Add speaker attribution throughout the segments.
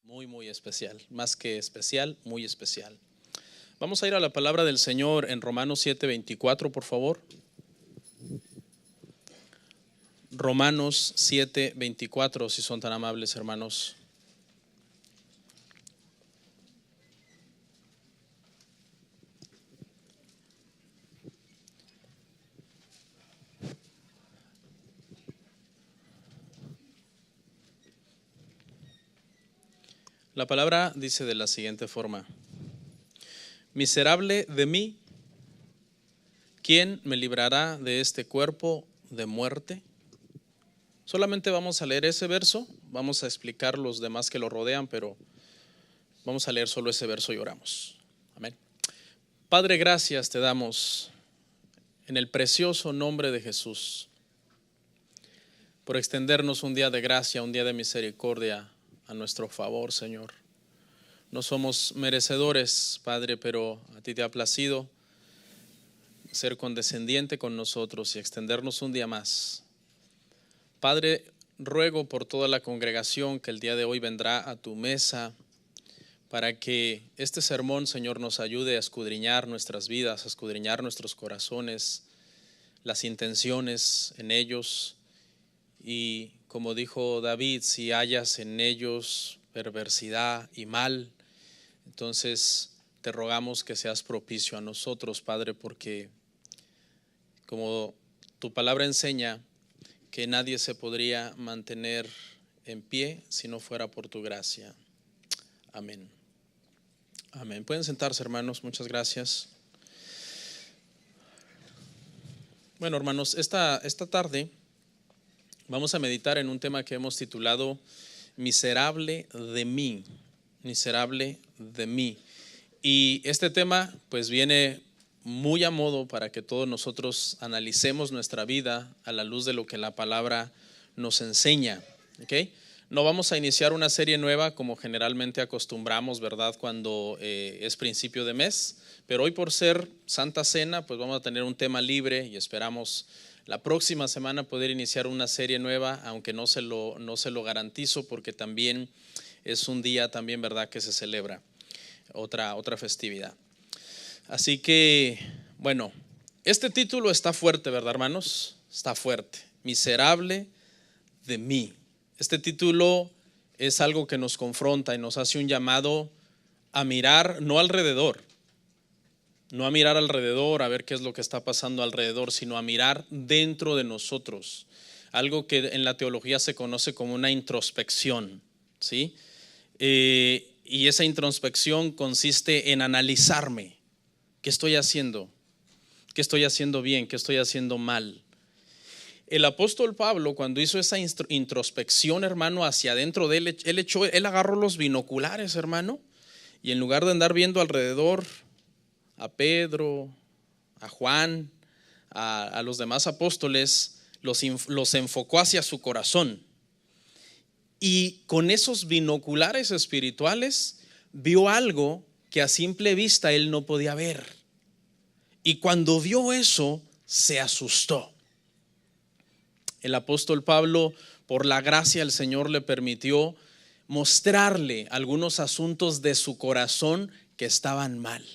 Speaker 1: Muy especial, más que especial, muy especial. Vamos a ir a la palabra del Señor en Romanos 7:24, por favor. Romanos 7:24, si son tan amables, hermanos. La palabra dice de la siguiente forma: miserable de mí, ¿quién me librará de este cuerpo de muerte? Solamente vamos a leer ese verso, vamos a explicar los demás que lo rodean, pero vamos a leer solo ese verso y oramos. Amén. Padre, gracias te damos en el precioso nombre de Jesús por extendernos un día de gracia, un día de misericordia a nuestro favor, Señor. No somos merecedores, Padre, pero a ti te ha placido ser condescendiente con nosotros y extendernos un día más. Padre, ruego por toda la congregación que el día de hoy vendrá a tu mesa para que este sermón, Señor, nos ayude a escudriñar nuestras vidas, a escudriñar nuestros corazones, las intenciones en ellos. Y como dijo David, si hallas en ellos perversidad y mal, entonces te rogamos que seas propicio a nosotros, Padre, porque como tu palabra enseña, que nadie se podría mantener en pie si no fuera por tu gracia. Amén. Amén. Pueden sentarse, hermanos. Muchas gracias. Bueno, hermanos, esta tarde vamos a meditar en un tema que hemos titulado Miserable de mí. Miserable de mí. Y este tema pues viene muy a modo para que todos nosotros analicemos nuestra vida a la luz de lo que la palabra nos enseña. ¿Okay? No vamos a iniciar una serie nueva como generalmente acostumbramos, ¿verdad? Cuando es principio de mes, pero hoy por ser Santa Cena pues vamos a tener un tema libre y esperamos la próxima semana poder iniciar una serie nueva, aunque no se lo garantizo porque también es un día también, ¿verdad?, que se celebra otra festividad. Así que, bueno, este título está fuerte, ¿verdad, hermanos? Está fuerte. Miserable de mí. Este título es algo que nos confronta y nos hace un llamado a mirar no alrededor, no a mirar alrededor a ver qué es lo que está pasando alrededor, sino a mirar dentro de nosotros. Algo que en la teología se conoce como una introspección, ¿sí? Y esa introspección consiste en analizarme. ¿Qué estoy haciendo? ¿Qué estoy haciendo bien? ¿Qué estoy haciendo mal? El apóstol Pablo, cuando hizo esa introspección, hermano, hacia adentro de él, él agarró los binoculares, hermano, y en lugar de andar viendo alrededor a Pedro, a Juan, a los demás apóstoles, los enfocó hacia su corazón. Y con esos binoculares espirituales vio algo que a simple vista él no podía ver. Y cuando vio eso, se asustó. El apóstol Pablo, por la gracia del Señor, le permitió mostrarle algunos asuntos de su corazón que estaban mal.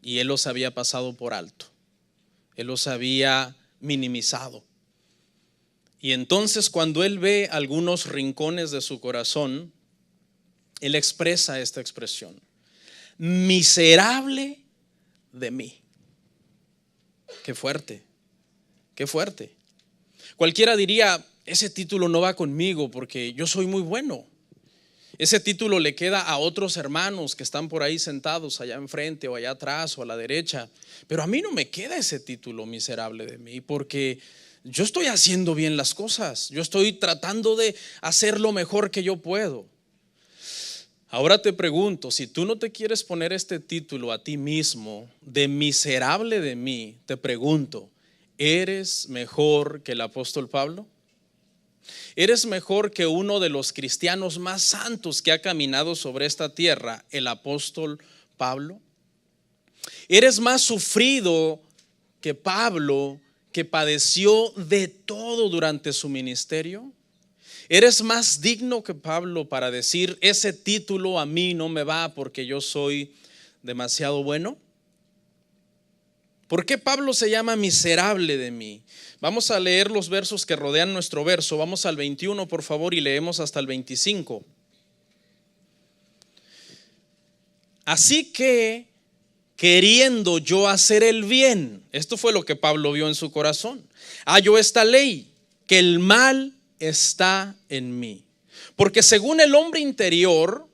Speaker 1: Y él los había pasado por alto. Él los había minimizado. Y entonces cuando él ve algunos rincones de su corazón, él expresa esta expresión: miserable de mí. Qué fuerte, qué fuerte. Cualquiera diría, ese título no va conmigo porque yo soy muy bueno. Ese título le queda a otros hermanos que están por ahí sentados allá enfrente o allá atrás o a la derecha. Pero a mí no me queda ese título, miserable de mí, porque yo estoy haciendo bien las cosas. Yo estoy tratando de hacer lo mejor que yo puedo. Ahora te pregunto, si tú no te quieres poner este título a ti mismo de miserable de mí, te pregunto, ¿eres mejor que el apóstol Pablo? ¿Eres mejor que uno de los cristianos más santos que ha caminado sobre esta tierra, el apóstol Pablo? ¿Eres más sufrido que Pablo, que padeció de todo durante su ministerio? ¿Eres más digno que Pablo para decir ese título a mí no me va porque yo soy demasiado bueno? ¿Por qué Pablo se llama miserable de mí? Vamos a leer los versos que rodean nuestro verso. Vamos al 21, por favor, y leemos hasta el 25. Así que, queriendo yo hacer el bien, esto fue lo que Pablo vio en su corazón, hallo esta ley, que el mal está en mí. Porque según el hombre interior,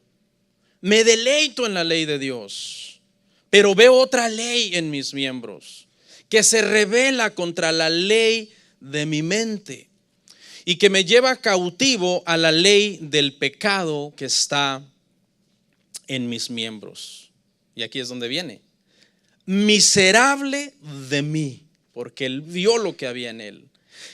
Speaker 1: me deleito en la ley de Dios, pero veo otra ley en mis miembros, que se rebela contra la ley de mi mente y que me lleva cautivo a la ley del pecado que está en mis miembros. Y aquí es donde viene: miserable de mí, porque él vio lo que había en él.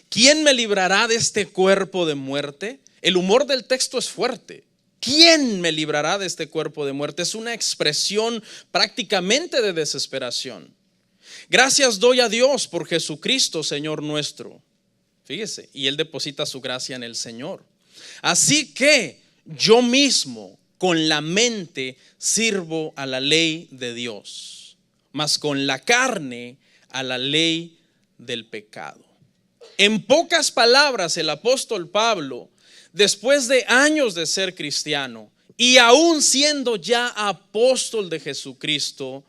Speaker 1: ¿Quién me librará de este cuerpo de muerte? El humor del texto es fuerte. ¿Quién me librará de este cuerpo de muerte? Es una expresión prácticamente de desesperación. Gracias doy a Dios por Jesucristo, Señor nuestro. Fíjese, y él deposita su gracia en el Señor. Así que yo mismo con la mente sirvo a la ley de Dios, mas con la carne a la ley del pecado. En pocas palabras, el apóstol Pablo, después de años de ser cristiano y aún siendo ya apóstol de Jesucristo,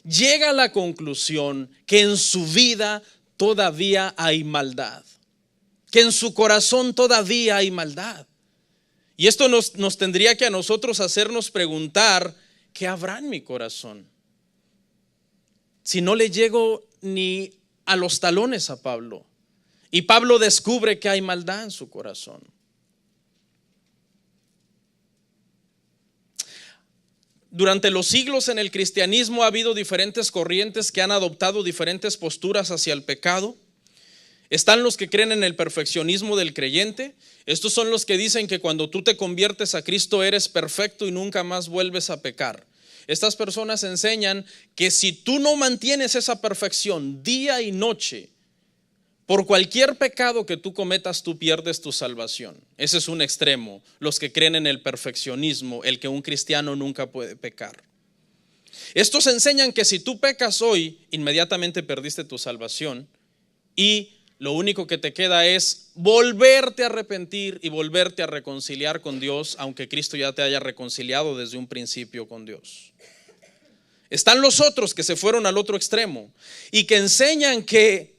Speaker 1: llega a la conclusión que en su vida todavía hay maldad, que en su corazón todavía hay maldad. Y esto nos tendría que a nosotros hacernos preguntar: ¿qué habrá en mi corazón? Si no le llego ni a los talones a Pablo, y Pablo descubre que hay maldad en su corazón. Durante los siglos en el cristianismo ha habido diferentes corrientes que han adoptado diferentes posturas hacia el pecado. Están los que creen en el perfeccionismo del creyente. Estos son los que dicen que cuando tú te conviertes a Cristo eres perfecto y nunca más vuelves a pecar. Estas personas enseñan que si tú no mantienes esa perfección día y noche, por cualquier pecado que tú cometas, tú pierdes tu salvación. Ese es un extremo, los que creen en el perfeccionismo, el que un cristiano nunca puede pecar. Estos enseñan que si tú pecas hoy, inmediatamente perdiste tu salvación y lo único que te queda es volverte a arrepentir y volverte a reconciliar con Dios, aunque Cristo ya te haya reconciliado desde un principio con Dios. Están los otros que se fueron al otro extremo y que enseñan que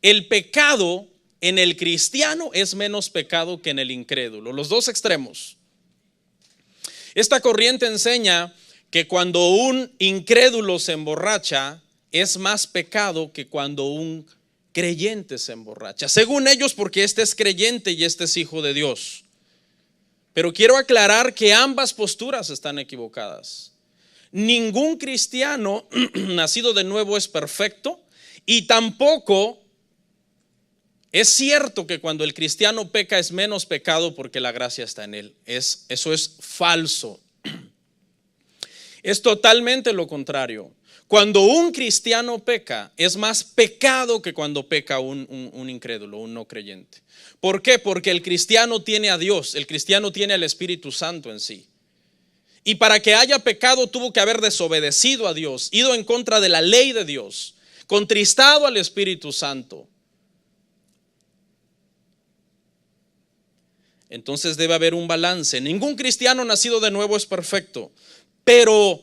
Speaker 1: el pecado en el cristiano es menos pecado que en el incrédulo. Los dos extremos. Esta corriente enseña que cuando un incrédulo se emborracha es más pecado que cuando un creyente se emborracha. Según ellos, porque este es creyente y este es hijo de Dios. Pero quiero aclarar que ambas posturas están equivocadas. Ningún cristiano nacido de nuevo es perfecto y tampoco es cierto que cuando el cristiano peca es menos pecado porque la gracia está en él. Eso es falso. Es totalmente lo contrario. Cuando un cristiano peca es más pecado que cuando peca un incrédulo, un no creyente. ¿Por qué? Porque el cristiano tiene a Dios, el cristiano tiene al Espíritu Santo en sí. Y para que haya pecado tuvo que haber desobedecido a Dios, ido en contra de la ley de Dios, contristado al Espíritu Santo. Entonces debe haber un balance. Ningún cristiano nacido de nuevo es perfecto, pero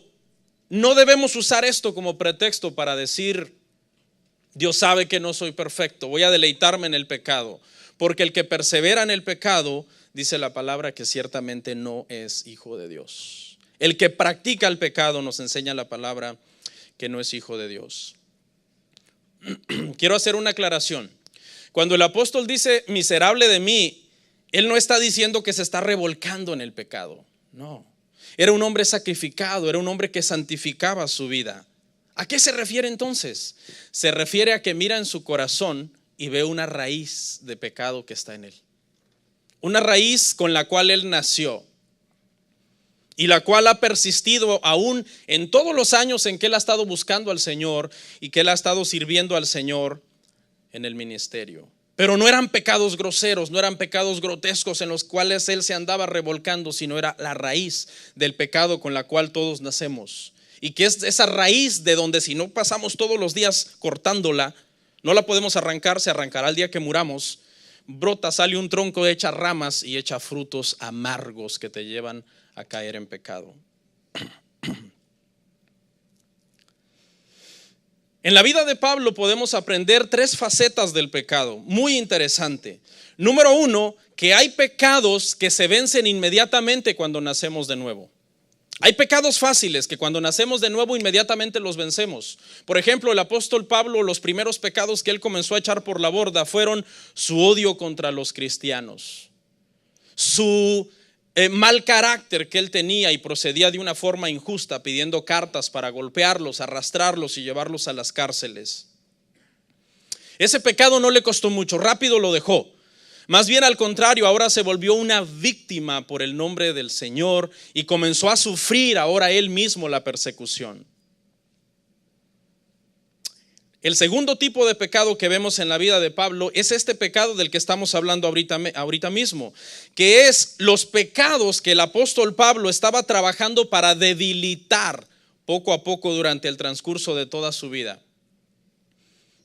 Speaker 1: no debemos usar esto como pretexto para decir: Dios sabe que no soy perfecto, voy a deleitarme en el pecado, porque el que persevera en el pecado, dice la palabra, que ciertamente no es hijo de Dios. El que practica el pecado, nos enseña la palabra, que no es hijo de Dios. Quiero hacer una aclaración. Cuando el apóstol dice miserable de mí, él no está diciendo que se está revolcando en el pecado. No, era un hombre sacrificado, era un hombre que santificaba su vida. ¿A qué se refiere entonces? Se refiere a que mira en su corazón y ve una raíz de pecado que está en él. Una raíz con la cual él nació y la cual ha persistido aún en todos los años en que él ha estado buscando al Señor y que él ha estado sirviendo al Señor en el ministerio. Pero no eran pecados groseros, no eran pecados grotescos en los cuales él se andaba revolcando, sino era la raíz del pecado con la cual todos nacemos. Y que es esa raíz de donde si no pasamos todos los días cortándola, no la podemos arrancar, se arrancará el día que muramos. Brota, sale un tronco, echa ramas y echa frutos amargos que te llevan a caer en pecado. En la vida de Pablo podemos aprender 3 facetas del pecado, muy interesante. Número 1, que hay pecados que se vencen inmediatamente cuando nacemos de nuevo. Hay pecados fáciles que cuando nacemos de nuevo inmediatamente los vencemos. Por ejemplo, el apóstol Pablo, los primeros pecados que él comenzó a echar por la borda fueron su odio contra los cristianos, su mal carácter que él tenía y procedía de una forma injusta, pidiendo cartas para golpearlos, arrastrarlos y llevarlos a las cárceles. Ese pecado no le costó mucho, rápido lo dejó. Más bien al contrario, ahora se volvió una víctima por el nombre del Señor y comenzó a sufrir ahora él mismo la persecución. El segundo tipo de pecado que vemos en la vida de Pablo es este pecado del que estamos hablando ahorita mismo, que es los pecados que el apóstol Pablo estaba trabajando para debilitar poco a poco durante el transcurso de toda su vida.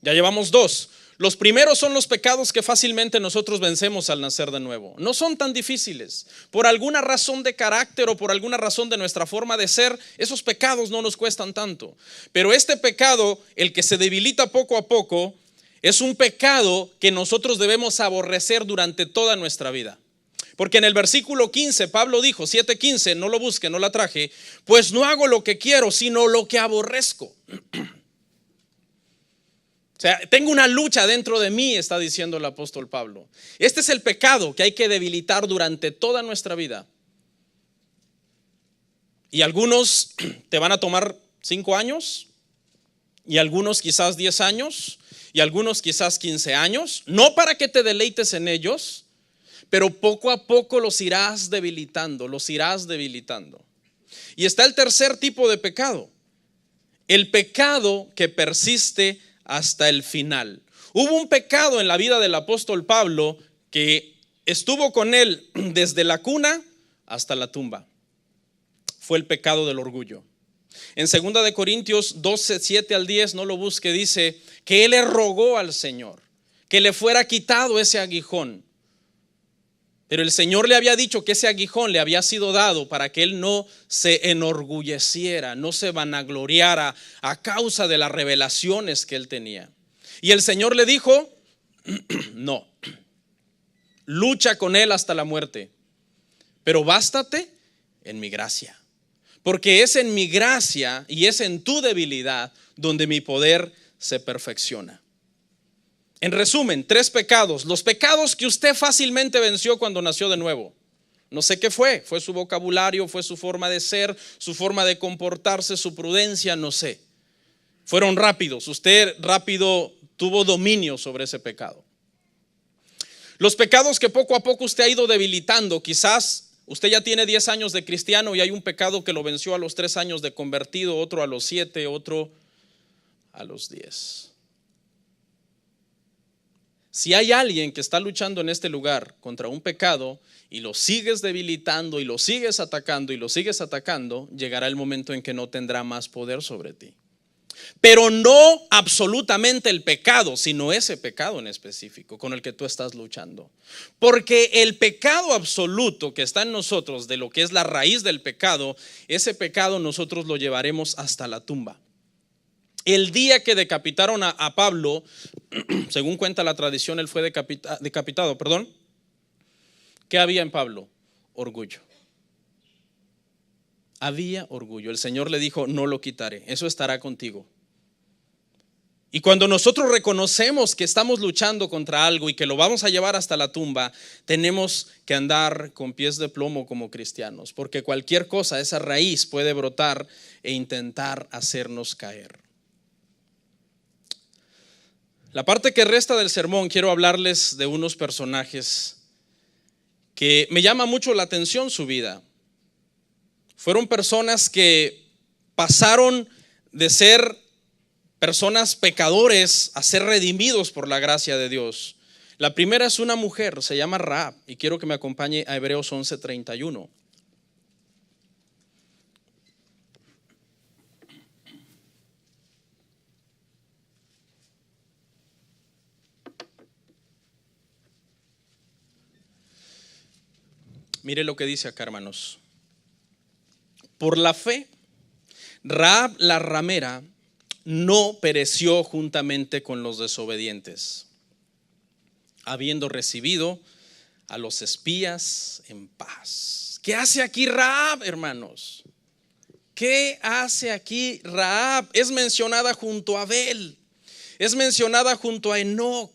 Speaker 1: Ya llevamos 2. Los primeros son los pecados que fácilmente nosotros vencemos al nacer de nuevo. No son tan difíciles. Por alguna razón de carácter o por alguna razón de nuestra forma de ser, esos pecados no nos cuestan tanto. Pero este pecado, el que se debilita poco a poco, es un pecado que nosotros debemos aborrecer durante toda nuestra vida. Porque en el versículo 15, Pablo dijo, 7:15, no lo busque, no la traje, pues no hago lo que quiero, sino lo que aborrezco. O sea, tengo una lucha dentro de mí, está diciendo el apóstol Pablo. Este es el pecado que hay que debilitar durante toda nuestra vida. Y algunos te van a tomar 5 años, y algunos quizás 10 años, y algunos quizás 15 años, no para que te deleites en ellos, pero poco a poco los irás debilitando, Y está el tercer tipo de pecado, el pecado que persiste hasta el final. Hubo un pecado en la vida del apóstol Pablo que estuvo con él desde la cuna hasta la tumba. Fue el pecado del orgullo. En 2 de Corintios 12, 7 al 10, no lo busque, dice que él le rogó al Señor que le fuera quitado ese aguijón. Pero el Señor le había dicho que ese aguijón le había sido dado para que él no se enorgulleciera, no se vanagloriara a causa de las revelaciones que él tenía. Y el Señor le dijo, no, lucha con él hasta la muerte, pero bástate en mi gracia. Porque es en mi gracia y es en tu debilidad donde mi poder se perfecciona. En resumen, 3 pecados, los pecados que usted fácilmente venció cuando nació de nuevo. No sé qué fue su vocabulario, fue su forma de ser, su forma de comportarse, su prudencia, no sé. Fueron rápidos, usted rápido tuvo dominio sobre ese pecado. Los pecados que poco a poco usted ha ido debilitando, quizás usted ya tiene 10 años de cristiano y hay un pecado que lo venció a los 3 años de convertido, otro a los 7, otro a los 10. Si hay alguien que está luchando en este lugar contra un pecado y lo sigues debilitando y lo sigues atacando y lo sigues atacando, llegará el momento en que no tendrá más poder sobre ti. Pero no absolutamente el pecado, sino ese pecado en específico con el que tú estás luchando. Porque el pecado absoluto que está en nosotros, de lo que es la raíz del pecado, ese pecado nosotros lo llevaremos hasta la tumba. El día que decapitaron a Pablo, según cuenta la tradición, él fue decapitado. ¿Qué había en Pablo? Orgullo. Había orgullo. El Señor le dijo, no lo quitaré, eso estará contigo. Y cuando nosotros reconocemos que estamos luchando contra algo y que lo vamos a llevar hasta la tumba, tenemos que andar con pies de plomo como cristianos, porque cualquier cosa, esa raíz puede brotar e intentar hacernos caer. La parte que resta del sermón quiero hablarles de unos personajes que me llama mucho la atención su vida. Fueron personas que pasaron de ser personas pecadores a ser redimidos por la gracia de Dios. La primera es una mujer, se llama Rahab, y quiero que me acompañe a Hebreos 11:31. Mire lo que dice acá, hermanos. Por la fe, Rahab la ramera no pereció juntamente con los desobedientes, habiendo recibido a los espías en paz. ¿Qué hace aquí Rahab, hermanos? ¿Qué hace aquí Rahab? Es mencionada junto a Abel, es mencionada junto a Enoc,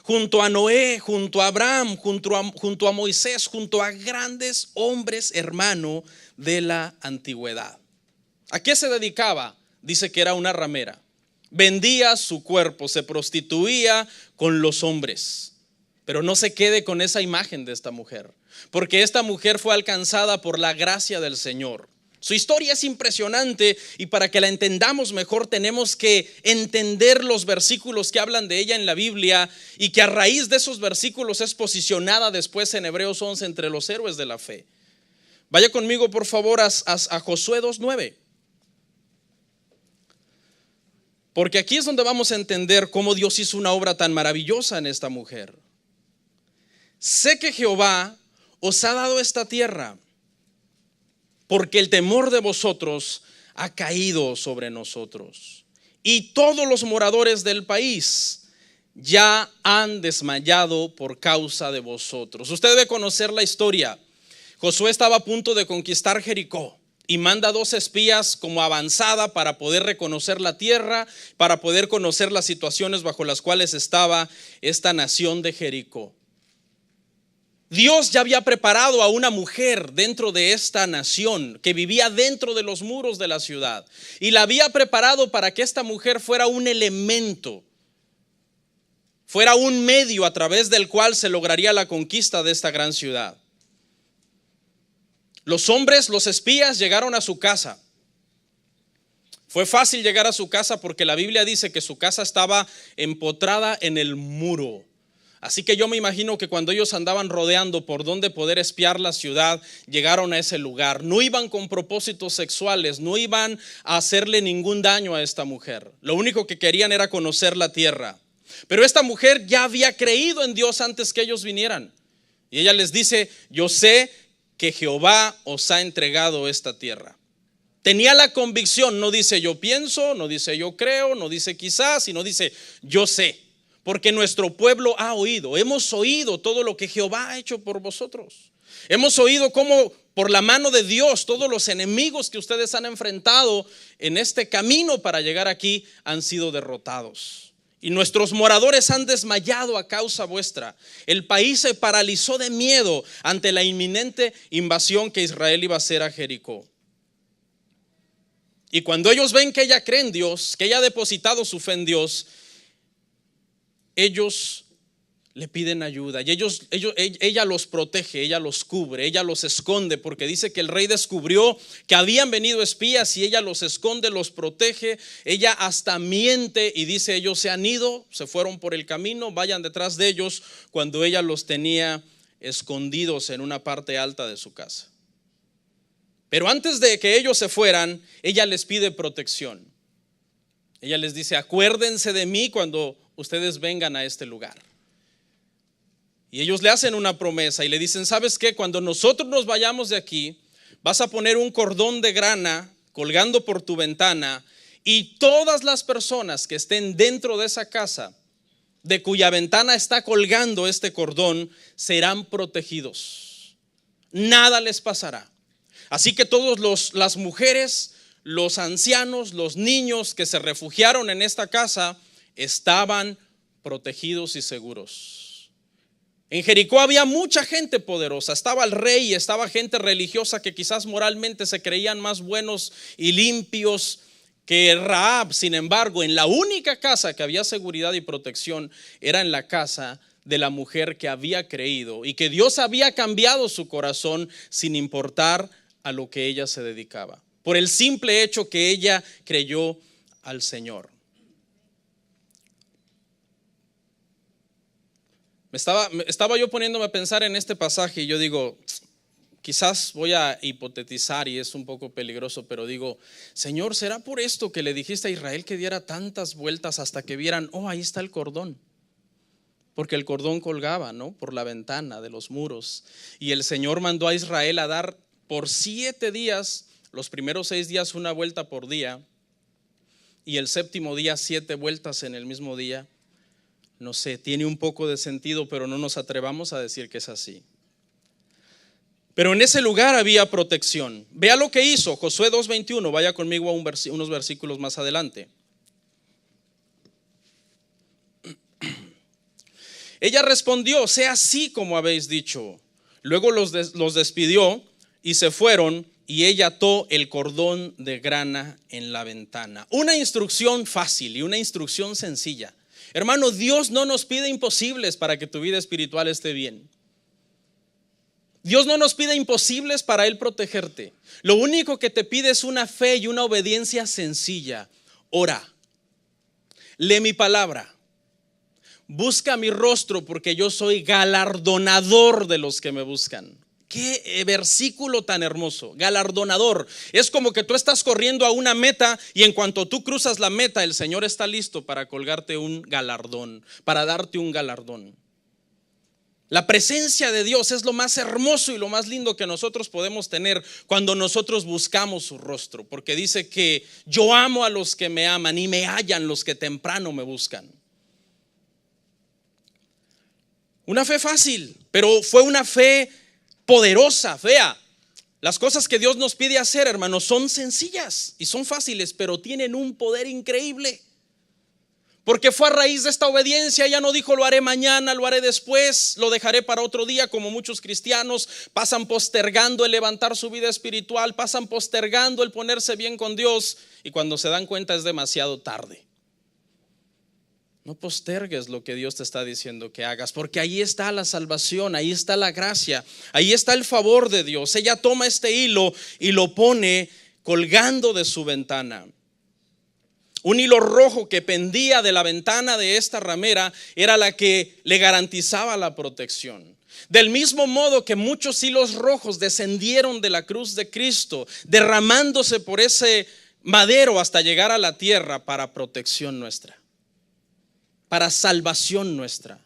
Speaker 1: junto a Noé, junto a Abraham, junto a Moisés, junto a grandes hombres, hermano, de la antigüedad. ¿A qué se dedicaba? Dice que era una ramera. Vendía su cuerpo, se prostituía con los hombres. Pero no se quede con esa imagen de esta mujer, porque esta mujer fue alcanzada por la gracia del Señor. Su historia es impresionante, y para que la entendamos mejor tenemos que entender los versículos que hablan de ella en la Biblia, y que a raíz de esos versículos es posicionada después en Hebreos 11 entre los héroes de la fe. Vaya conmigo por favor a Josué 2:9. Porque aquí es donde vamos a entender cómo Dios hizo una obra tan maravillosa en esta mujer. Sé que Jehová os ha dado esta tierra, porque el temor de vosotros ha caído sobre nosotros, y todos los moradores del país ya han desmayado por causa de vosotros. Usted debe conocer la historia. Josué estaba a punto de conquistar Jericó y manda 2 espías como avanzada para poder reconocer la tierra, para poder conocer las situaciones bajo las cuales estaba esta nación de Jericó. Dios ya había preparado a una mujer dentro de esta nación que vivía dentro de los muros de la ciudad, y la había preparado para que esta mujer fuera un elemento, fuera un medio a través del cual se lograría la conquista de esta gran ciudad. Los hombres, los espías, llegaron a su casa. Fue fácil llegar a su casa porque la Biblia dice que su casa estaba empotrada en el muro. Así que yo me imagino que cuando ellos andaban rodeando por donde poder espiar la ciudad, llegaron a ese lugar. No iban con propósitos sexuales, no iban a hacerle ningún daño a esta mujer. Lo único que querían era conocer la tierra. Pero esta mujer ya había creído en Dios antes que ellos vinieran. Y ella les dice: yo sé que Jehová os ha entregado esta tierra. Tenía la convicción, no dice yo pienso, no dice yo creo, no dice quizás, sino dice yo sé. Porque nuestro pueblo ha oído, hemos oído todo lo que Jehová ha hecho por vosotros. Hemos oído cómo por la mano de Dios todos los enemigos que ustedes han enfrentado en este camino para llegar aquí han sido derrotados. Y nuestros moradores han desmayado a causa vuestra. El país se paralizó de miedo ante la inminente invasión que Israel iba a hacer a Jericó. Y cuando ellos ven que ella cree en Dios, que ella ha depositado su fe en Dios, ellos le piden ayuda y ella los protege, ella los cubre, ella los esconde, porque dice que el rey descubrió que habían venido espías y ella los esconde, los protege. Ella hasta miente y dice: ellos se han ido, se fueron por el camino, vayan detrás de ellos, cuando ella los tenía escondidos en una parte alta de su casa. Pero antes de que ellos se fueran, ella les pide protección. Ella les dice: acuérdense de mí cuando ustedes vengan a este lugar. Y ellos le hacen una promesa y le dicen: ¿sabes qué? Cuando nosotros nos vayamos de aquí, vas a poner un cordón de grana colgando por tu ventana, y todas las personas que estén dentro de esa casa, de cuya ventana está colgando este cordón, serán protegidos. Nada les pasará. Así que todos las mujeres, los ancianos, los niños que se refugiaron en esta casa estaban protegidos y seguros. En Jericó había mucha gente poderosa, estaba el rey y estaba gente religiosa que quizás moralmente se creían más buenos y limpios que Rahab. Sin embargo, en la única casa que había seguridad y protección era en la casa de la mujer que había creído y que Dios había cambiado su corazón sin importar a lo que ella se dedicaba, por el simple hecho que ella creyó al Señor. Estaba yo poniéndome a pensar en este pasaje y yo digo, quizás voy a hipotetizar y es un poco peligroso, pero digo, Señor, ¿será por esto que le dijiste a Israel que diera tantas vueltas hasta que vieran, oh, ahí está el cordón? Porque el cordón colgaba, ¿no?, por la ventana de los muros. Y el Señor mandó a Israel a dar por 7 días, los primeros 6 días una vuelta por día, y el séptimo día 7 vueltas en el mismo día. No sé, tiene un poco de sentido, pero no nos atrevamos a decir que es así. Pero en ese lugar había protección. Vea lo que hizo Josué 2:21. Vaya conmigo a unos versículos más adelante. Ella respondió, sea así como habéis dicho. Luego los despidió y se fueron, y ella ató el cordón de grana en la ventana. Una instrucción fácil y una instrucción sencilla. Hermano, Dios no nos pide imposibles para que tu vida espiritual esté bien. Dios no nos pide imposibles para Él protegerte. Lo único que te pide es una fe y una obediencia sencilla. Ora, lee mi palabra, busca mi rostro, porque yo soy galardonador de los que me buscan. Qué versículo tan hermoso, galardonador. Es como que tú estás corriendo a una meta y en cuanto tú cruzas la meta, el Señor está listo para colgarte un galardón, para darte un galardón. La presencia de Dios es lo más hermoso y lo más lindo que nosotros podemos tener cuando nosotros buscamos su rostro, porque dice que yo amo a los que me aman y me hallan los que temprano me buscan. Una fe fácil, pero fue una fe poderosa. Vea, las cosas que Dios nos pide hacer, hermanos, son sencillas y son fáciles, pero tienen un poder increíble. Porque fue a raíz de esta obediencia. Ella no dijo lo haré mañana, lo haré después, lo dejaré para otro día, como muchos cristianos pasan postergando el levantar su vida espiritual, pasan postergando el ponerse bien con Dios, y cuando se dan cuenta es demasiado tarde. No postergues lo que Dios te está diciendo que hagas, porque ahí está la salvación, ahí está la gracia, ahí está el favor de Dios. Ella toma este hilo y lo pone colgando de su ventana. Un hilo rojo que pendía de la ventana de esta ramera era la que le garantizaba la protección. Del mismo modo que muchos hilos rojos descendieron de la cruz de Cristo, derramándose por ese madero hasta llegar a la tierra para protección nuestra, para salvación nuestra,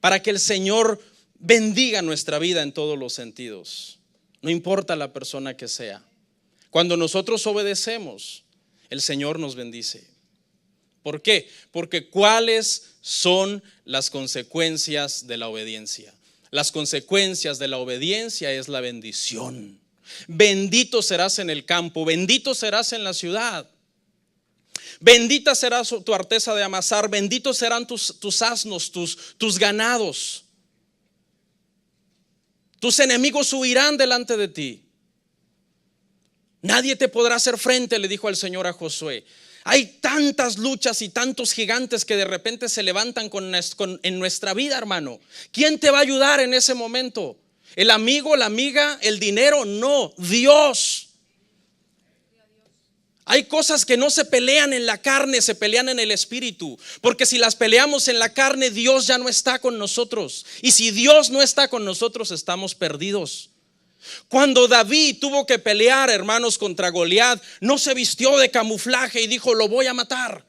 Speaker 1: para que el Señor bendiga nuestra vida en todos los sentidos, no importa la persona que sea. Cuando nosotros obedecemos, el Señor nos bendice. ¿Por qué? Porque ¿cuáles son las consecuencias de la obediencia? Las consecuencias de la obediencia es la bendición. Bendito serás en el campo, bendito serás en la ciudad. Bendita será tu arteza de amasar, benditos serán tus asnos, tus ganados. Tus enemigos huirán delante de ti. Nadie te podrá hacer frente, le dijo el Señor a Josué. Hay tantas luchas y tantos gigantes que de repente se levantan en nuestra vida, hermano. ¿Quién te va a ayudar en ese momento? ¿El amigo, la amiga, el dinero? No, Dios. Hay cosas que no se pelean en la carne, se pelean en el espíritu. Porque si las peleamos en la carne, Dios ya no está con nosotros. Y si Dios no está con nosotros, estamos perdidos. Cuando David tuvo que pelear, hermanos, contra Goliat, no se vistió de camuflaje y dijo, lo voy a matar.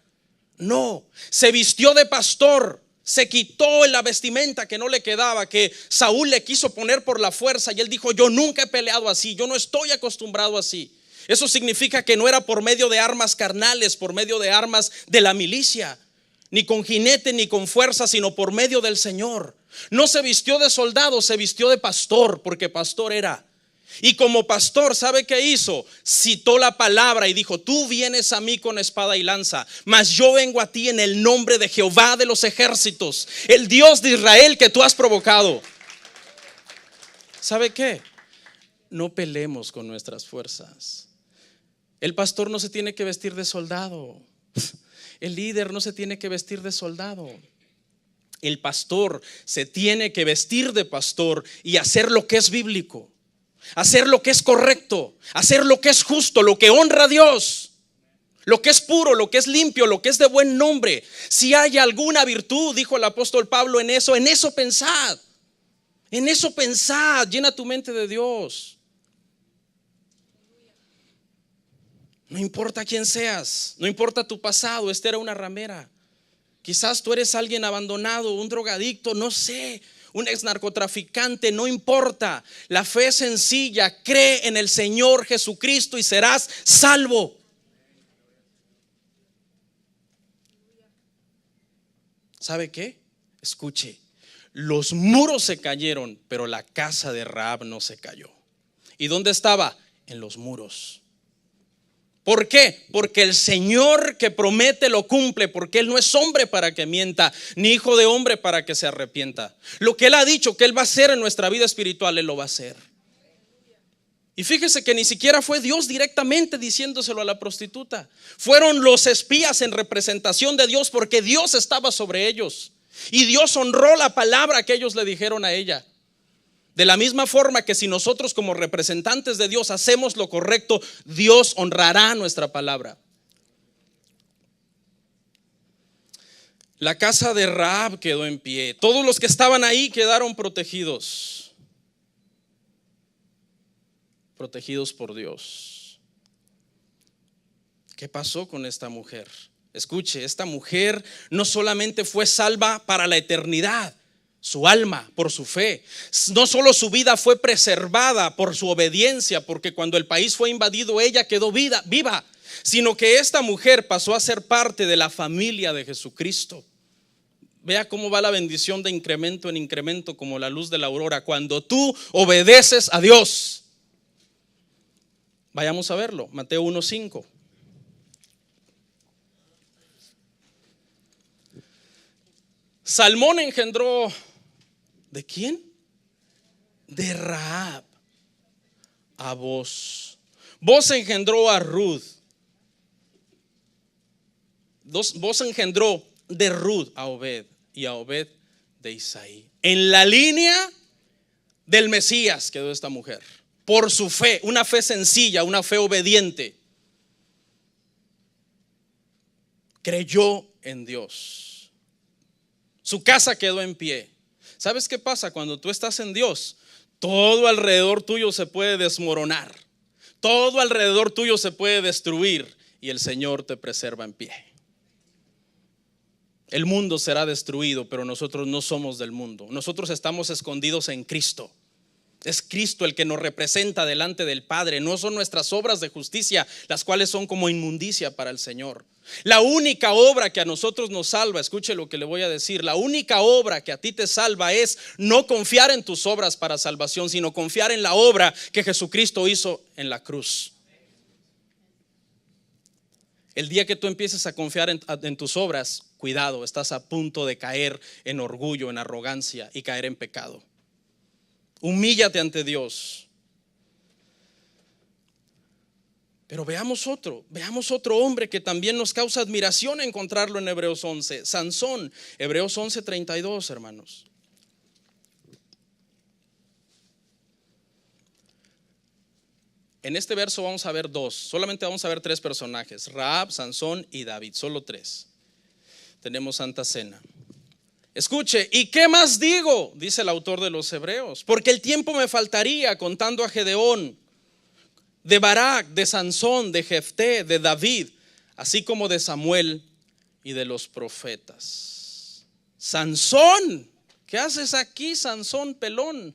Speaker 1: No, se vistió de pastor. Se quitó la vestimenta que no le quedaba, que Saúl le quiso poner por la fuerza, y él dijo, yo nunca he peleado así, yo no estoy acostumbrado así. Eso significa que no era por medio de armas carnales, por medio de armas de la milicia, ni con jinete ni con fuerza, sino por medio del Señor. No se vistió de soldado, se vistió de pastor, porque pastor era. Y como pastor, ¿sabe qué hizo? Citó la palabra y dijo, tú vienes a mí con espada y lanza, mas yo vengo a ti en el nombre de Jehová de los ejércitos, el Dios de Israel que tú has provocado. ¿Sabe qué? No peleemos con nuestras fuerzas. El pastor no se tiene que vestir de soldado. El líder no se tiene que vestir de soldado. El pastor se tiene que vestir de pastor y hacer lo que es bíblico, hacer lo que es correcto, hacer lo que es justo, lo que honra a Dios, lo que es puro, lo que es limpio, lo que es de buen nombre. Si hay alguna virtud, dijo el apóstol Pablo, en eso pensad. En eso pensad, llena tu mente de Dios. No importa quién seas, no importa tu pasado. Esta era una ramera. Quizás tú eres alguien abandonado, un drogadicto, no sé, un ex narcotraficante, no importa. La fe es sencilla, cree en el Señor Jesucristo y serás salvo. ¿Sabe qué? Escuche, los muros se cayeron, pero la casa de Rahab no se cayó. ¿Y dónde estaba? En los muros. ¿Por qué? Porque el Señor que promete lo cumple, porque Él no es hombre para que mienta, ni hijo de hombre para que se arrepienta. Lo que Él ha dicho que Él va a hacer en nuestra vida espiritual, Él lo va a hacer. Y fíjese que ni siquiera fue Dios directamente diciéndoselo a la prostituta. Fueron los espías en representación de Dios, porque Dios estaba sobre ellos. Y Dios honró la palabra que ellos le dijeron a ella. De la misma forma que si nosotros como representantes de Dios hacemos lo correcto, Dios honrará nuestra palabra. La casa de Rahab quedó en pie. Todos los que estaban ahí quedaron protegidos. Protegidos por Dios. ¿Qué pasó con esta mujer? Escuche, esta mujer no solamente fue salva para la eternidad, su alma por su fe, no solo su vida fue preservada por su obediencia, porque cuando el país fue invadido ella quedó viva, sino que esta mujer pasó a ser parte de la familia de Jesucristo. Vea cómo va la bendición de incremento en incremento, como la luz de la aurora, cuando tú obedeces a Dios. Vayamos a verlo, Mateo 1:5. Salmón engendró, ¿de quién? De Rahab. A Boz. Boz engendró a Ruth. Boz engendró de Ruth a Obed, y a Obed de Isaí. En la línea del Mesías quedó esta mujer. Por su fe, una fe sencilla, una fe obediente. Creyó en Dios. Su casa quedó en pie. ¿Sabes qué pasa cuando tú estás en Dios? Todo alrededor tuyo se puede desmoronar. Todo alrededor tuyo se puede destruir y el Señor te preserva en pie. El mundo será destruido, pero nosotros no somos del mundo. Nosotros estamos escondidos en Cristo. Es Cristo el que nos representa delante del Padre. No son nuestras obras de justicia, las cuales son como inmundicia para el Señor. La única obra que a nosotros nos salva, escuche lo que le voy a decir, la única obra que a ti te salva es no confiar en tus obras para salvación, sino confiar en la obra que Jesucristo hizo en la cruz. El día que tú empieces a confiar en tus obras, cuidado, estás a punto de caer en orgullo, en arrogancia y caer en pecado. Humíllate ante Dios. Pero veamos otro hombre que también nos causa admiración encontrarlo en Hebreos 11. Sansón, Hebreos 11:32, hermanos. En este verso vamos a ver solamente vamos a ver 3 personajes: Rahab, Sansón y David, solo 3. Tenemos Santa Cena. Escuche, ¿y qué más digo? Dice el autor de los Hebreos, porque el tiempo me faltaría contando a Gedeón, de Barak, de Sansón, de Jefté, de David, así como de Samuel y de los profetas. Sansón, ¿qué haces aquí, Sansón pelón?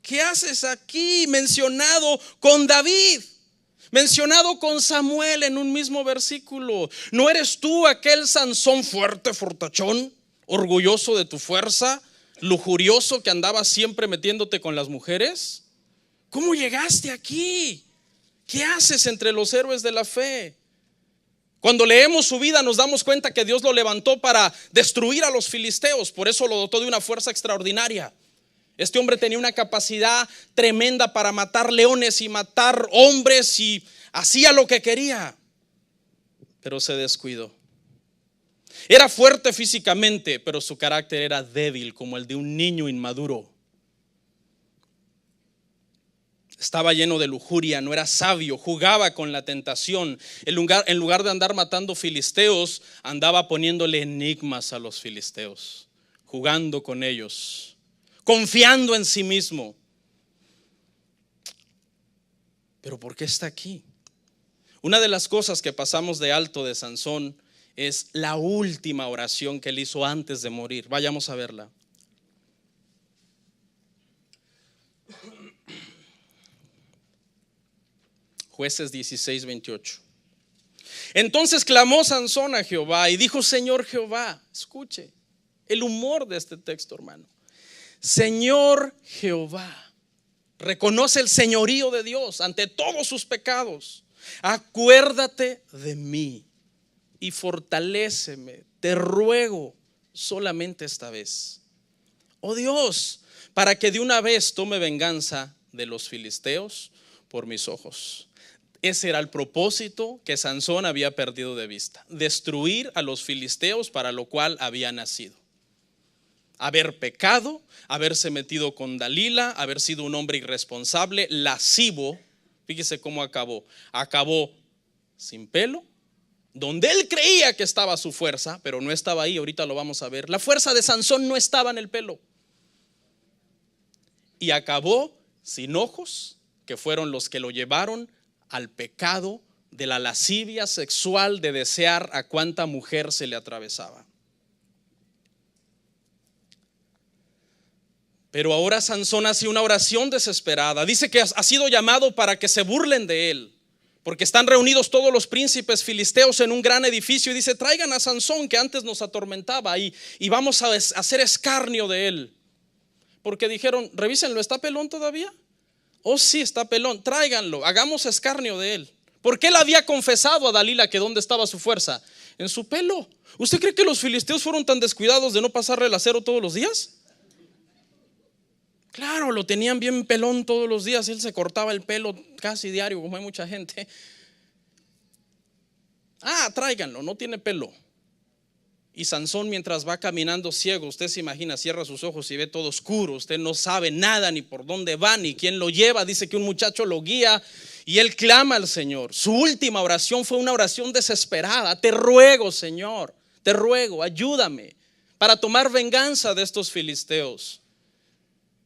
Speaker 1: ¿Qué haces aquí mencionado con David? Mencionado con Samuel en un mismo versículo. ¿No eres tú aquel Sansón fuerte, fortachón, orgulloso de tu fuerza, lujurioso que andaba siempre metiéndote con las mujeres? ¿Cómo llegaste aquí? ¿Qué haces entre los héroes de la fe? Cuando leemos su vida nos damos cuenta que Dios lo levantó para destruir a los filisteos. Por eso lo dotó de una fuerza extraordinaria. Este hombre tenía una capacidad tremenda para matar leones y matar hombres, y hacía lo que quería, pero se descuidó. Era fuerte físicamente, pero su carácter era débil como el de un niño inmaduro.
Speaker 2: Estaba lleno de lujuria, no era sabio, jugaba con la tentación. En lugar de andar matando filisteos, andaba poniéndole enigmas a los filisteos, jugando con ellos, confiando en sí mismo. Pero ¿por qué está aquí? Una de las cosas que pasamos de alto de Sansón es la última oración que él hizo antes de morir. Vayamos a verla. Jueces 16:28. Entonces clamó Sansón a Jehová y dijo: Señor Jehová, escuche el humor de este texto, hermano. Señor Jehová, reconoce el señorío de Dios ante todos sus pecados. Acuérdate de mí y fortaléceme, te ruego, solamente esta vez. Oh Dios, para que de una vez tome venganza de los filisteos por mis ojos. Ese era el propósito que Sansón había perdido de vista: destruir a los filisteos, para lo cual había nacido. Haber pecado, haberse metido con Dalila, haber sido un hombre irresponsable, lascivo. Fíjese cómo acabó. Acabó sin pelo, donde él creía que estaba su fuerza, pero no estaba ahí. Ahorita lo vamos a ver. La fuerza de Sansón no estaba en el pelo. Y acabó sin ojos, que fueron los que lo llevaron al pecado de la lascivia sexual, de desear a cuanta mujer se le atravesaba. Pero ahora Sansón hace una oración desesperada. Dice que ha sido llamado para que se burlen de él, porque están reunidos todos los príncipes filisteos en un gran edificio, y dice: traigan a Sansón, que antes nos atormentaba, y vamos a hacer escarnio de él. Porque dijeron: revísenlo, ¿está pelón todavía? Oh, sí, está pelón, tráiganlo, hagamos escarnio de él. Porque él había confesado a Dalila que dónde estaba su fuerza: en su pelo. ¿Usted cree que los filisteos fueron tan descuidados de no pasarle el acero todos los días? Claro, lo tenían bien pelón todos los días. Él se cortaba el pelo casi diario, como hay mucha gente. Tráiganlo, no tiene pelo. Y Sansón, mientras va caminando ciego, usted se imagina, cierra sus ojos y ve todo oscuro. Usted no sabe nada, ni por dónde va, ni quién lo lleva. Dice que un muchacho lo guía y él clama al Señor. Su última oración fue una oración desesperada: te ruego, Señor, te ruego, ayúdame para tomar venganza de estos filisteos.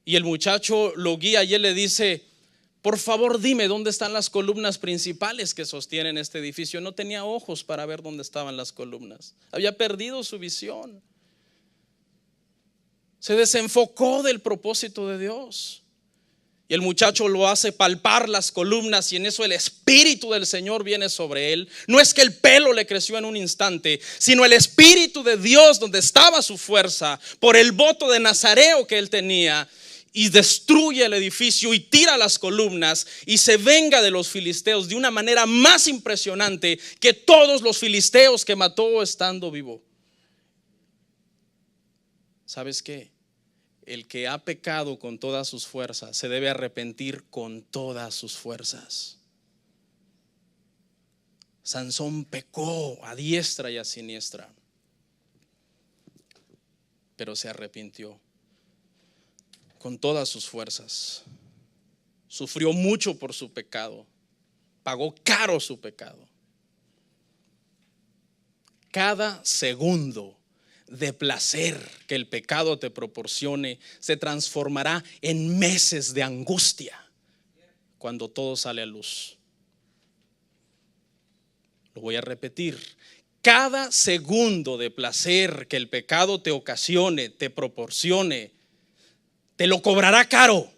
Speaker 2: Y el muchacho lo guía y él le dice: por favor, dime dónde están las columnas principales que sostienen este edificio. No tenía ojos para ver dónde estaban las columnas. Había perdido su visión. Se desenfocó del propósito de Dios. Y el muchacho lo hace palpar las columnas, y en eso el Espíritu del Señor viene sobre él. No es que el pelo le creció en un instante, sino el Espíritu de Dios, donde estaba su fuerza, por el voto de nazareo que él tenía. Y destruye el edificio y tira las columnas y se venga de los filisteos de una manera más impresionante que todos los filisteos que mató estando vivo. ¿Sabes qué? El que ha pecado con todas sus fuerzas se debe arrepentir con todas sus fuerzas. Sansón pecó a diestra y a siniestra, pero se arrepintió con todas sus fuerzas. Sufrió mucho por su pecado, pagó caro su pecado. Cada segundo de placer que el pecado te proporcione se transformará en meses de angustia cuando todo sale a luz. Lo voy a repetir: cada segundo de placer que el pecado te ocasione, te proporcione, te lo cobrará caro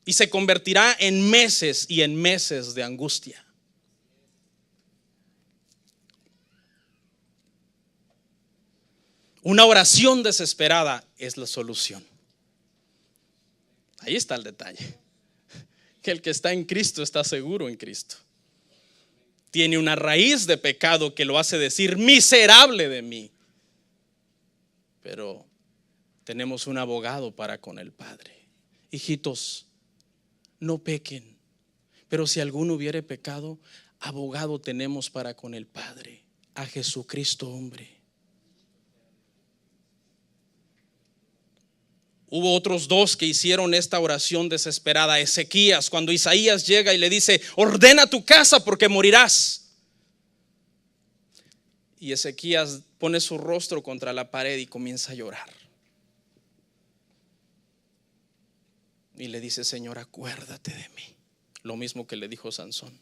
Speaker 2: y se convertirá en meses y en meses de angustia. Una oración desesperada es la solución. Ahí está el detalle: que el que está en Cristo está seguro en Cristo. Tiene una raíz de pecado que lo hace decir: miserable de mí. Pero tenemos un abogado para con el Padre. Hijitos, no pequen, pero si alguno hubiere pecado, abogado tenemos para con el Padre, a Jesucristo hombre. Hubo otros dos que hicieron esta oración desesperada. Ezequías, cuando Isaías llega y le dice: ordena tu casa porque morirás. Y Ezequías pone su rostro contra la pared y comienza a llorar. Y le dice: Señor, acuérdate de mí. Lo mismo que le dijo Sansón: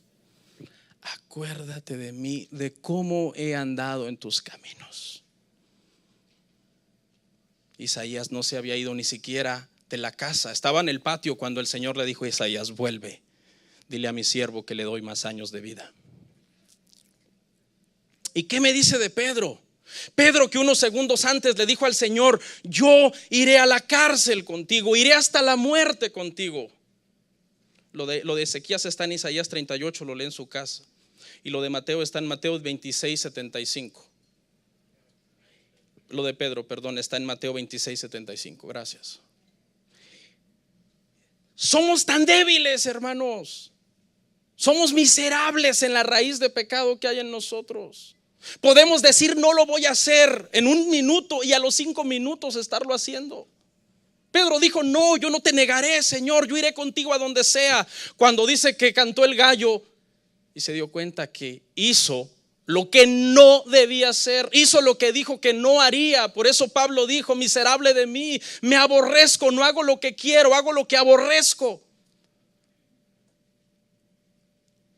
Speaker 2: acuérdate de mí, de cómo he andado en tus caminos. Isaías no se había ido ni siquiera de la casa. Estaba en el patio cuando el Señor le dijo: Isaías, vuelve, dile a mi siervo que le doy más años de vida. ¿Y qué me dice de Pedro? Pedro, que unos segundos antes le dijo al Señor: yo iré a la cárcel contigo, iré hasta la muerte contigo. Lo de Ezequías está en Isaías 38, lo lee en su casa. Y lo de Mateo está en Mateo 26, 75. Lo de Pedro, perdón, está en Mateo 26, 75. Gracias. Somos tan débiles, hermanos. Somos miserables en la raíz de pecado que hay en nosotros. Podemos decir: no lo voy a hacer en un minuto, y a los 5 minutos estarlo haciendo. Pedro dijo: no, yo no te negaré, Señor, yo iré contigo a donde sea. Cuando dice que cantó el gallo y se dio cuenta que hizo lo que no debía hacer, hizo lo que dijo que no haría. Por eso Pablo dijo: miserable de mí, me aborrezco, no hago lo que quiero, hago lo que aborrezco.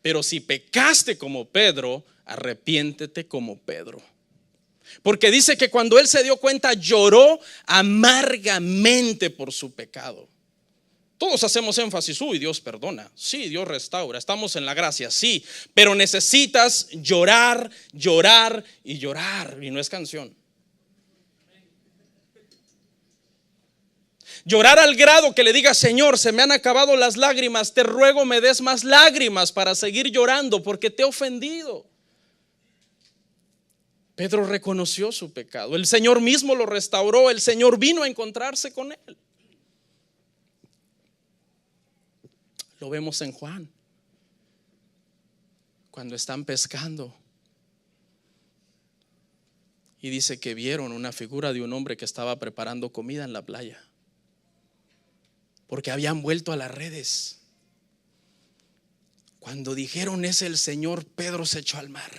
Speaker 2: Pero si pecaste como Pedro, arrepiéntete como Pedro. Porque dice que cuando él se dio cuenta, lloró amargamente por su pecado. Todos hacemos énfasis: uy, Dios perdona, sí, Dios restaura, estamos en la gracia, sí, pero necesitas llorar, llorar y llorar. Y no es canción. Llorar al grado que le diga: Señor, se me han acabado las lágrimas, te ruego me des más lágrimas para seguir llorando porque te he ofendido. Pedro reconoció su pecado, el Señor mismo lo restauró, el Señor vino a encontrarse con él. Lo vemos en Juan, cuando están pescando y dice que vieron una figura de un hombre que estaba preparando comida en la playa, porque habían vuelto a las redes. Cuando dijeron: es el Señor, Pedro se echó al mar.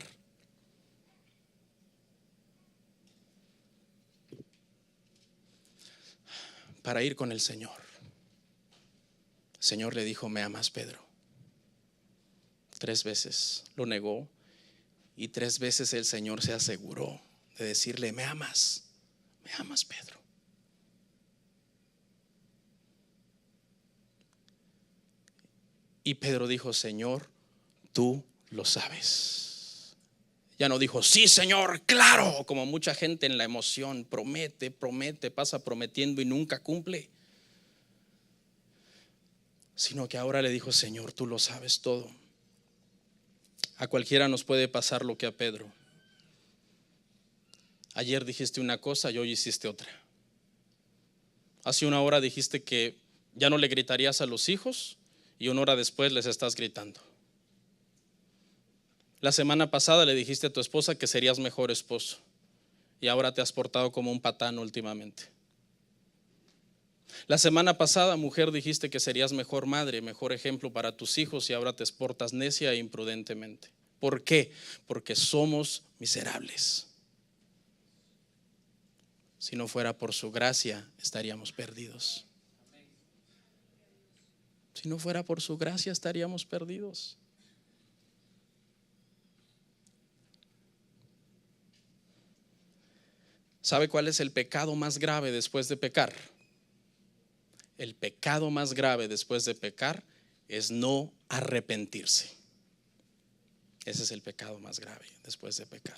Speaker 2: Para ir con el Señor. El Señor le dijo: ¿me amas, Pedro? 3 veces lo negó, y 3 veces el Señor se aseguró de decirle: ¿me amas? ¿Me amas, Pedro? Y Pedro dijo: Señor, tú lo sabes. Ya no dijo: sí, Señor, claro, como mucha gente en la emoción promete, pasa prometiendo y nunca cumple. Sino que ahora le dijo: Señor, tú lo sabes todo. A cualquiera nos puede pasar lo que a Pedro. Ayer dijiste una cosa y hoy hiciste otra. Hace 1 hora dijiste que ya no le gritarías a los hijos y 1 hora después les estás gritando. La semana pasada le dijiste a tu esposa que serías mejor esposo y ahora te has portado como un patán últimamente. La semana pasada, mujer, dijiste que serías mejor madre, mejor ejemplo para tus hijos y ahora te portas necia e imprudentemente. ¿Por qué? Porque somos miserables. Si no fuera por su gracia, estaríamos perdidos. Si no fuera por su gracia, estaríamos perdidos. ¿Sabe cuál es el pecado más grave después de pecar? El pecado más grave después de pecar es no arrepentirse. Ese es el pecado más grave después de pecar.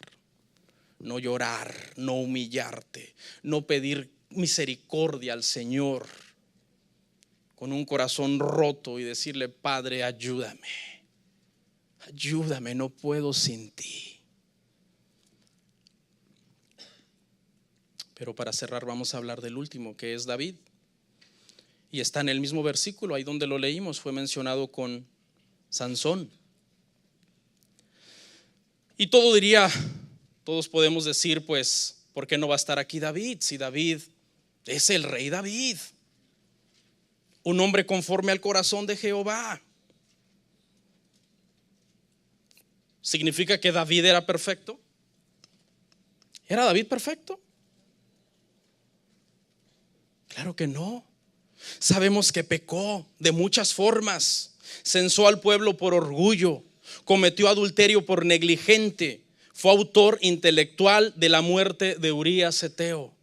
Speaker 2: No llorar, no humillarte, no pedir misericordia al Señor con un corazón roto y decirle: Padre, ayúdame, ayúdame, no puedo sin ti. Pero para cerrar vamos a hablar del último, que es David. Y está en el mismo versículo, ahí donde lo leímos, fue mencionado con Sansón. Y todos podemos decir: pues, ¿por qué no va a estar aquí David? Si David es el rey David, un hombre conforme al corazón de Jehová. ¿Significa que David era perfecto? ¿Era David perfecto? Claro que no. Sabemos que pecó de muchas formas. Censó al pueblo por orgullo, cometió adulterio por negligente, fue autor intelectual de la muerte de Urías Heteo.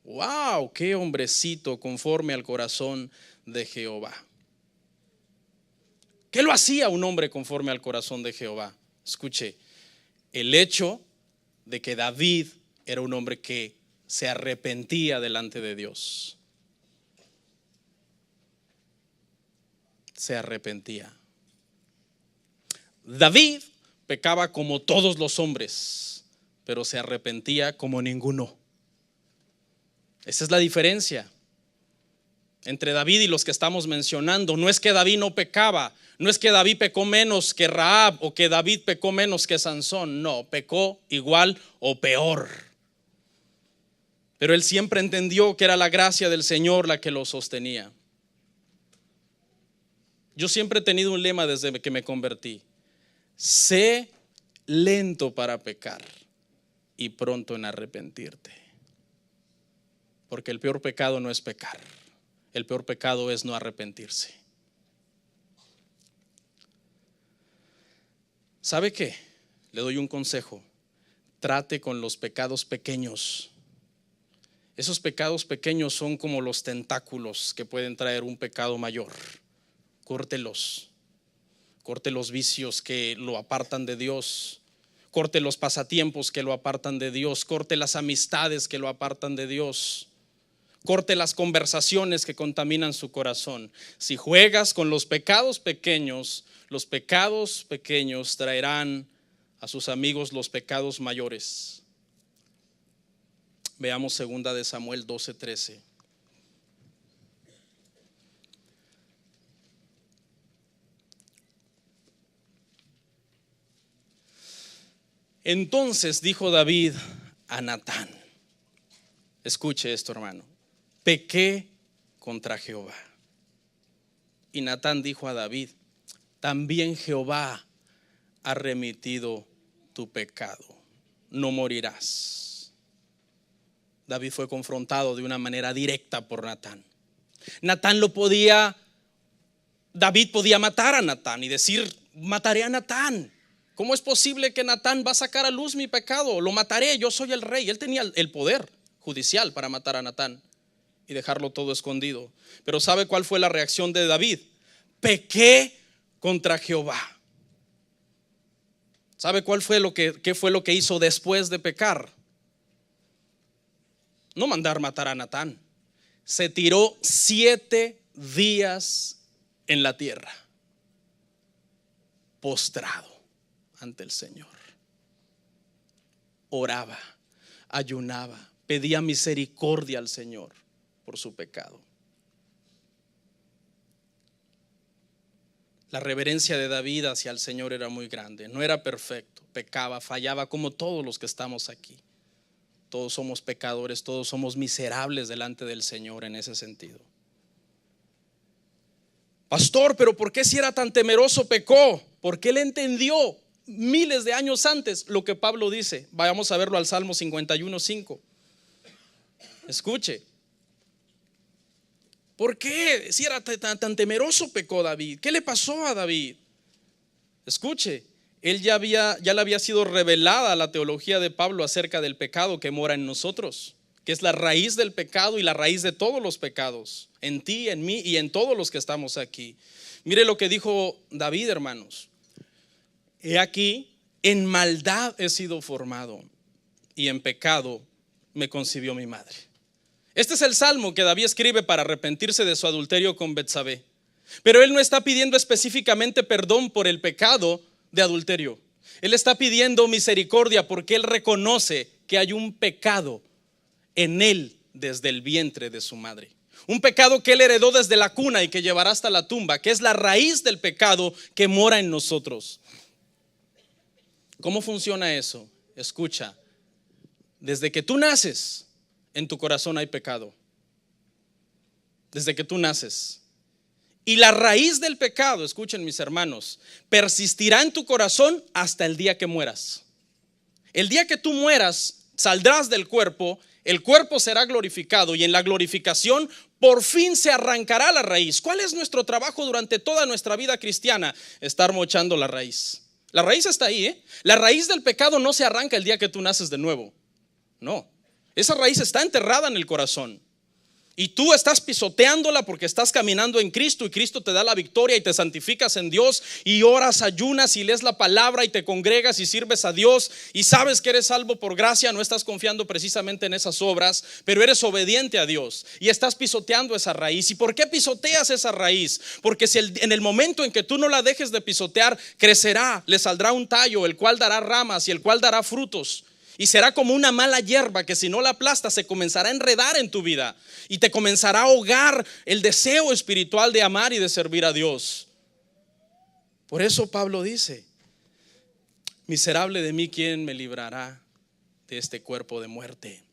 Speaker 2: ¡Wow! ¡Qué hombrecito conforme al corazón de Jehová! ¿Qué lo hacía un hombre conforme al corazón de Jehová? Escuche, el hecho de que David era un hombre que se arrepentía delante de Dios. Se arrepentía. David pecaba como todos los hombres, pero se arrepentía como ninguno. Esa es la diferencia entre David y los que estamos mencionando. No es que David no pecaba, no es que David pecó menos que Rahab o que David pecó menos que Sansón. No, pecó igual o peor. Pero él siempre entendió que era la gracia del Señor la que lo sostenía. Yo siempre he tenido un lema desde que me convertí: sé lento para pecar y pronto en arrepentirte. Porque el peor pecado no es pecar, el peor pecado es no arrepentirse. ¿Sabe qué? Le doy un consejo: trate con los pecados pequeños. Esos pecados pequeños son como los tentáculos que pueden traer un pecado mayor. Córtelos. Corte los vicios que lo apartan de Dios. Corte los pasatiempos que lo apartan de Dios. Corte las amistades que lo apartan de Dios. Corte las conversaciones que contaminan su corazón. Si juegas con los pecados pequeños traerán a sus amigos los pecados mayores. Veamos 2 de Samuel 12:13. Entonces dijo David a Natán, escuche esto, hermano: pequé contra Jehová. Y Natán dijo a David: también Jehová ha remitido tu pecado, no morirás. David fue confrontado de una manera directa por Natán. David podía matar a Natán y decir: mataré a Natán. ¿Cómo es posible que Natán va a sacar a luz mi pecado? Lo mataré, yo soy el rey. Él tenía el poder judicial para matar a Natán y dejarlo todo escondido. Pero ¿sabe cuál fue la reacción de David? Pequé contra Jehová. ¿Sabe qué fue lo que hizo después de pecar? No mandar matar a Natán. Se tiró 7 días en la tierra, postrado ante el Señor. Oraba, ayunaba, pedía misericordia al Señor por su pecado. La reverencia de David hacia el Señor era muy grande. No era perfecto, pecaba, fallaba como todos los que estamos aquí. Todos somos pecadores, todos somos miserables delante del Señor en ese sentido. Pastor, pero ¿por qué si era tan temeroso pecó? Porque él entendió miles de años antes lo que Pablo dice. Vayamos a verlo al Salmo 51:5. Escuche. ¿Por qué si era tan temeroso pecó David? ¿Qué le pasó a David? Escuche, él ya le había sido revelada la teología de Pablo acerca del pecado que mora en nosotros, que es la raíz del pecado y la raíz de todos los pecados, en ti, en mí y en todos los que estamos aquí. Mire lo que dijo David, hermanos: he aquí, en maldad he sido formado y en pecado me concibió mi madre. Este es el salmo que David escribe para arrepentirse de su adulterio con Betsabé. Pero él no está pidiendo específicamente perdón por el pecado de adulterio. Él está pidiendo misericordia porque él reconoce que hay un pecado en él desde el vientre de su madre. Un pecado que él heredó desde la cuna y que llevará hasta la tumba, que es la raíz del pecado que mora en nosotros. ¿Cómo funciona eso? Escucha, desde que tú naces, en tu corazón hay pecado. Desde que tú naces. Y la raíz del pecado, escuchen mis hermanos, persistirá en tu corazón hasta el día que mueras. El día que tú mueras, saldrás del cuerpo, el cuerpo será glorificado y en la glorificación por fin se arrancará la raíz. ¿Cuál es nuestro trabajo durante toda nuestra vida cristiana? Estar mochando la raíz. La raíz está ahí, ¿eh? La raíz del pecado no se arranca el día que tú naces de nuevo. No, esa raíz está enterrada en el corazón. Y tú estás pisoteándola porque estás caminando en Cristo y Cristo te da la victoria y te santificas en Dios y oras, ayunas y lees la palabra y te congregas y sirves a Dios y sabes que eres salvo por gracia, no estás confiando precisamente en esas obras, pero eres obediente a Dios y estás pisoteando esa raíz. ¿Y por qué pisoteas esa raíz? Porque si en el momento en que tú no la dejes de pisotear, crecerá, le saldrá un tallo, el cual dará ramas y el cual dará frutos. Y será como una mala hierba que si no la aplastas se comenzará a enredar en tu vida y te comenzará a ahogar el deseo espiritual de amar y de servir a Dios. Por eso Pablo dice: miserable de mí, ¿quién me librará de este cuerpo de muerte?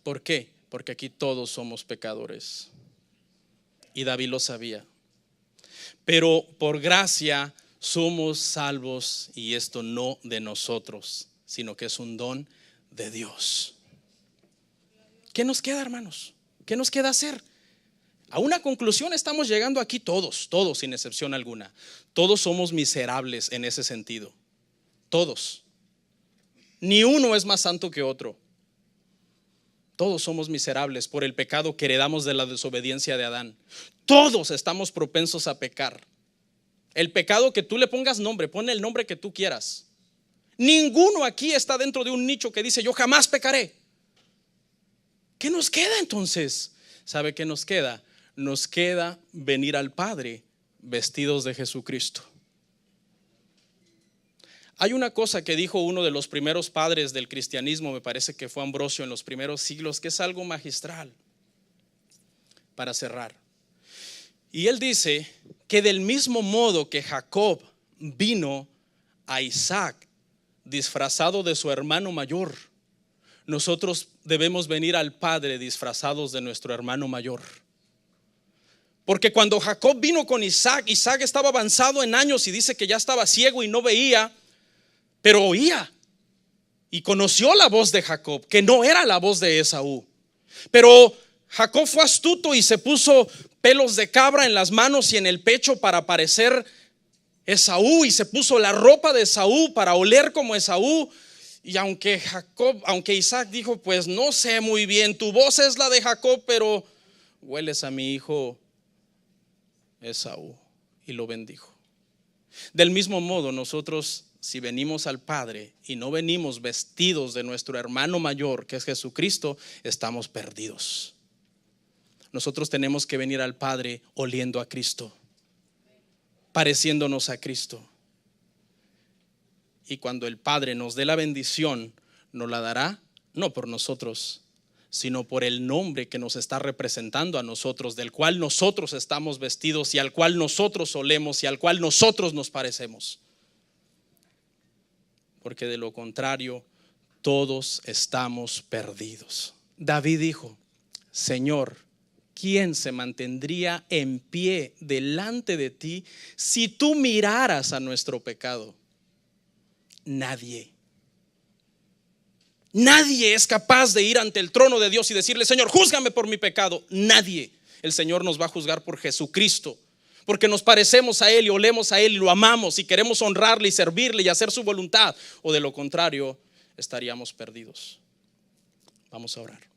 Speaker 2: ¿Por qué? Porque aquí todos somos pecadores. Y David lo sabía. Pero por gracia somos salvos, y esto no de nosotros, sino que es un don de Dios. ¿Qué nos queda, hermanos? ¿Qué nos queda hacer? A una conclusión estamos llegando aquí todos sin excepción alguna. Todos somos miserables en ese sentido. Todos. Ni uno es más santo que otro. Todos somos miserables por el pecado que heredamos de la desobediencia de Adán. Todos estamos propensos a pecar. El pecado que tú le pongas nombre, ponle el nombre que tú quieras. Ninguno aquí está dentro de un nicho que dice: yo jamás pecaré. ¿Qué nos queda entonces? ¿Sabe qué nos queda? Nos queda venir al Padre vestidos de Jesucristo. Hay una cosa que dijo uno de los primeros padres del cristianismo, me parece que fue Ambrosio en los primeros siglos, que es algo magistral para cerrar. Y él dice que del mismo modo que Jacob vino a Isaac disfrazado de su hermano mayor, nosotros debemos venir al Padre disfrazados de nuestro hermano mayor. Porque cuando Jacob vino con Isaac, Isaac estaba avanzado en años y dice que ya estaba ciego y no veía, pero oía y conoció la voz de Jacob, que no era la voz de Esaú. Pero Jacob fue astuto y se puso pelos de cabra en las manos y en el pecho para parecer Esaú, y se puso la ropa de Esaú para oler como Esaú. Y aunque Isaac dijo: pues no sé muy bien, tu voz es la de Jacob, pero hueles a mi hijo Esaú, y lo bendijo. Del mismo modo, nosotros, si venimos al Padre y no venimos vestidos de nuestro hermano mayor, que es Jesucristo, estamos perdidos. Nosotros tenemos que venir al Padre oliendo a Cristo, pareciéndonos a Cristo. Y cuando el Padre nos dé la bendición, nos la dará no por nosotros, sino por el nombre que nos está representando a nosotros, del cual nosotros estamos vestidos y al cual nosotros olemos y al cual nosotros nos parecemos. Porque de lo contrario, todos estamos perdidos. David dijo: Señor, ¿quién se mantendría en pie delante de ti si tú miraras a nuestro pecado? Nadie. Nadie es capaz de ir ante el trono de Dios y decirle: Señor, júzgame por mi pecado. Nadie. El Señor nos va a juzgar por Jesucristo, porque nos parecemos a Él y olemos a Él y lo amamos y queremos honrarle y servirle y hacer su voluntad. O de lo contrario, estaríamos perdidos. Vamos a orar.